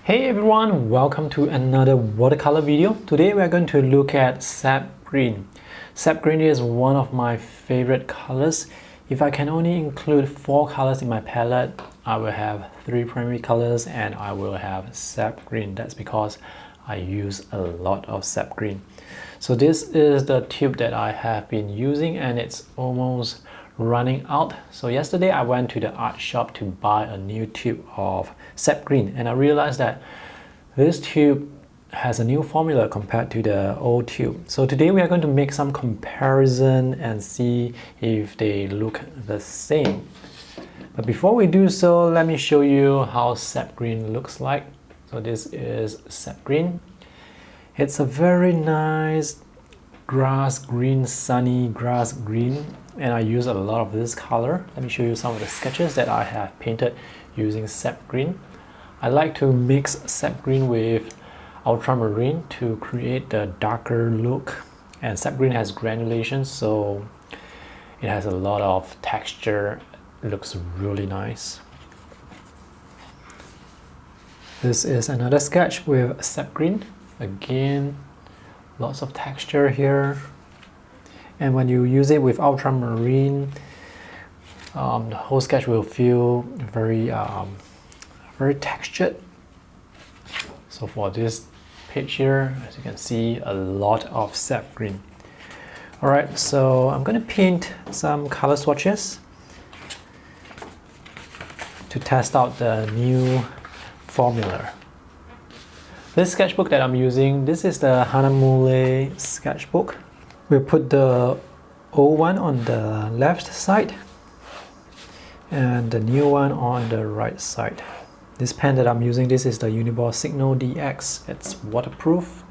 Hey everyone, welcome to another watercolor video. Today we are going to look at Sap Green. Sap Green is one of my favorite colors. If I can only include 4 colors in my palette, I will have 3 primary colors and I will have Sap Green. That's because I use a lot of Sap Green. So this is the tube that I have been using and it's almost running out. So yesterday I went to the art shop to buy a new tube of Sap Green and I realized that this tube has a new formula compared to the old tube. So today we are going to make some comparison and see if they look the same. But before we do so, let me show you how Sap Green looks like. So this is Sap Green. It's a very nice grass green, sunny grass green, and I use a lot of this color. Let me show you some of the sketches that I have painted using Sap Green. I like to mix Sap Green with ultramarine to create the darker look, and Sap Green has granulation, so it has a lot of texture. It looks really nice. This is another sketch with Sap Green. Again, lots of texture here, and when you use it with ultramarine, the whole sketch will feel very textured. So for this page here, as you can see, a lot of Sap Green. Alright, so I'm going to paint some color swatches to test out the new formula. This sketchbook that I'm using, this is the Hanamule sketchbook. We'll put the old one on the left side and the new one on the right side. This pen that I'm using, this is the Uniball Signal DX. It's waterproof.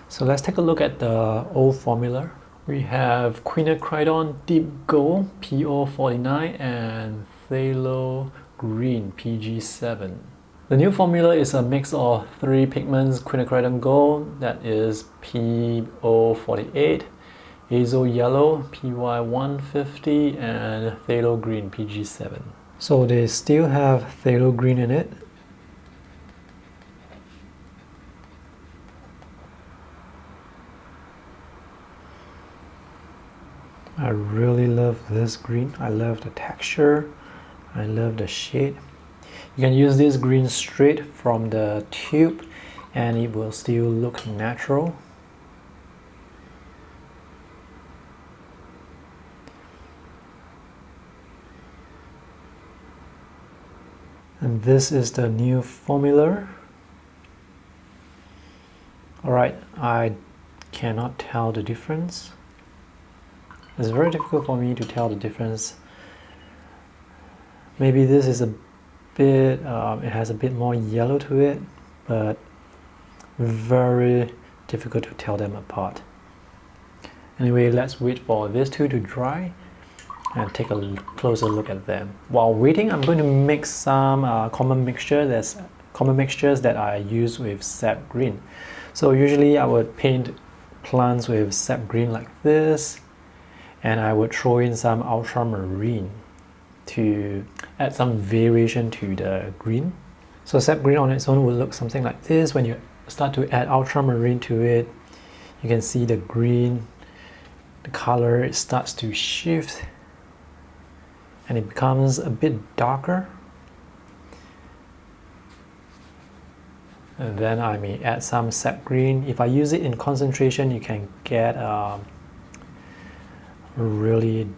So let's take a look at the old formula. We have Quinacridone Gold PO 49 and Phthalo Green PG7. The new formula is a mix of 3 pigments: Quinacridone Gold, that is PO48, Azo Yellow PY150, and Phthalo Green PG7. So they still have Phthalo Green in it. I really love this green. I love the texture. I love the shade. You can use this green straight from the tube and it will still look natural. And this is the new formula. Alright, I cannot tell the difference. It's very difficult for me to tell the difference. Maybe this is a bit, it has a bit more yellow to it, but very difficult to tell them apart. Anyway, let's wait for these two to dry and take a closer look at them. While waiting, I'm going to mix some common mixtures that I use with Sap Green. So usually I would paint plants with Sap Green like this, and I would throw in some ultramarine to add some variation to the green. So Sap Green on its own will look something like this. When you start to add ultramarine to it, you can see the green, the color, it starts to shift and it becomes a bit darker. And then I may add some Sap Green. If I use it in concentration, you can get a really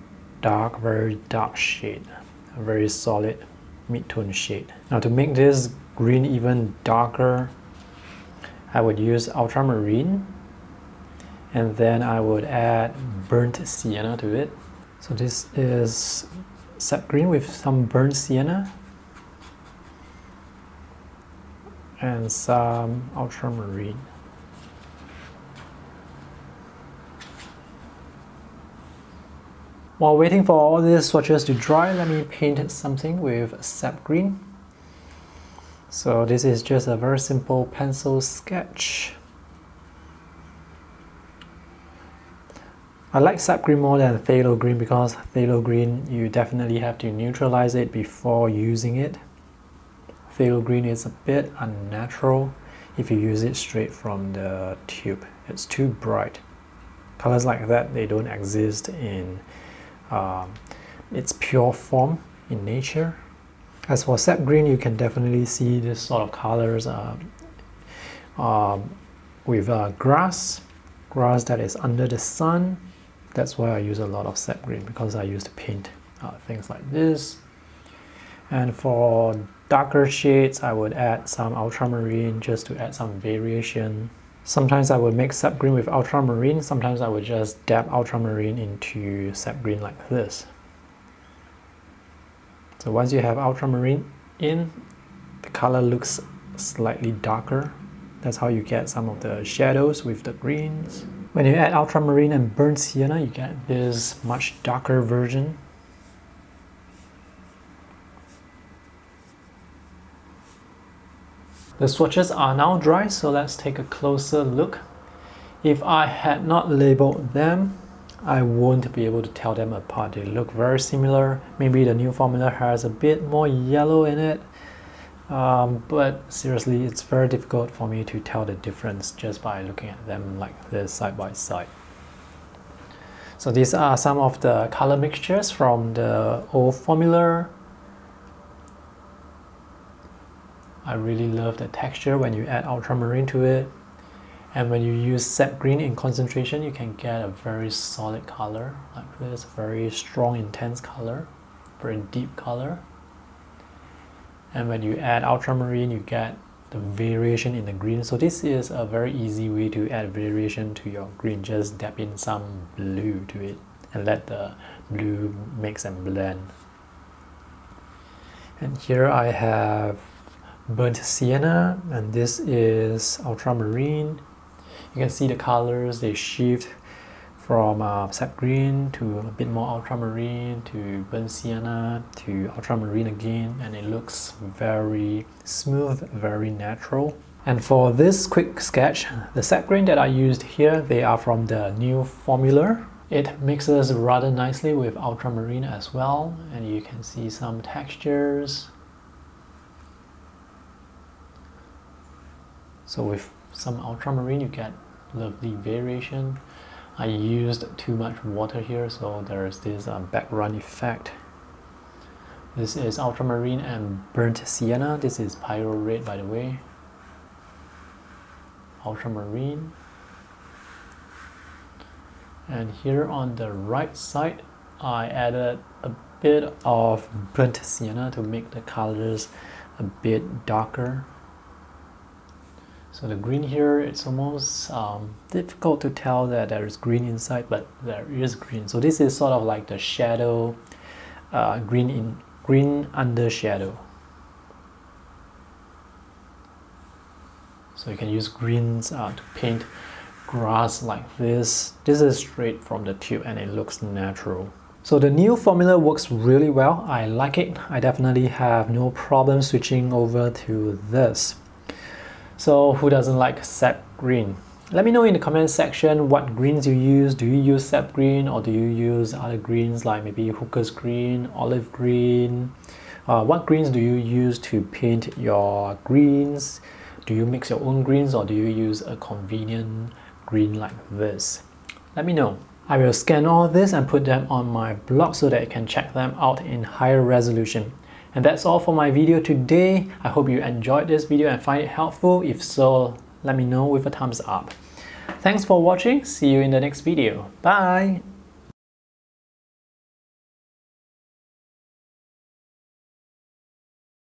dark, very dark shade, a very solid mid-tone shade. Now to make this green even darker, I would use ultramarine and then I would add burnt sienna to it. So this is Sap Green with some burnt sienna and some ultramarine. While waiting for all these swatches to dry, let me paint something with Sap Green. So this is just a very simple pencil sketch. I like Sap Green more than Phthalo Green because Phthalo Green, you definitely have to neutralize it before using it. phthalo green is a bit unnatural if you use it straight from the tube. It's too bright. Colors like that, they don't exist in its pure form in nature. As for sap green, you can definitely see this sort of colors with grass that is under the sun. That's why I use a lot of sap green, because I use to paint things like this. And for darker shades, I would add some ultramarine just to add some variation. Sometimes I would make sap green with ultramarine, sometimes I would just dab ultramarine into sap green like this. So once you have ultramarine in, the color looks slightly darker. That's how you get some of the shadows with the greens. When you add ultramarine and burnt sienna, you get this much darker version. The swatches are now dry, so let's take a closer look. If I had not labeled them, I won't be able to tell them apart. They look very similar. Maybe the new formula has a bit more yellow in it, but seriously, it's very difficult for me to tell the difference just by looking at them like this side by side. So these are some of the color mixtures from the old formula. I really love the texture when you add ultramarine to it. And when you use sap green in concentration, you can get a very solid color like this, very strong, intense color, very deep color. And when you add ultramarine, you get the variation in the green. So this is a very easy way to add variation to your green. Just dab in some blue to it and let the blue mix and blend. And here I have burnt sienna, and this is ultramarine. You can see the colors, they shift from sap green to a bit more ultramarine to burnt sienna to ultramarine again, and it looks very smooth, very natural. And for this quick sketch, the sap green that I used here, they are from the new formula. It mixes rather nicely with ultramarine as well, and you can see some textures. So with some ultramarine, you get lovely variation. I used too much water here, so there's this background effect. This is ultramarine and burnt sienna. This is pyro red, by the way. Ultramarine. And here on the right side, I added a bit of burnt sienna to make the colors a bit darker. So the green here, it's almost difficult to tell that there is green inside, but there is green. So this is sort of like the shadow, green under shadow. So you can use greens to paint grass like this. This is straight from the tube and it looks natural. So the new formula works really well. I like it. I definitely have no problem switching over to this. So who doesn't like sap green? Let me know in the comment section what greens you use. Do you use sap green, or do you use other greens like maybe hooker's green, olive green? What greens do you use to paint your greens? Do you mix your own greens, or do you use a convenient green like this? Let me know. I will scan all this and put them on my blog so that you can check them out in higher resolution. And that's all for my video today. I hope you enjoyed this video and find it helpful. If so, let me know with a thumbs up. Thanks for watching. See you in the next video. Bye!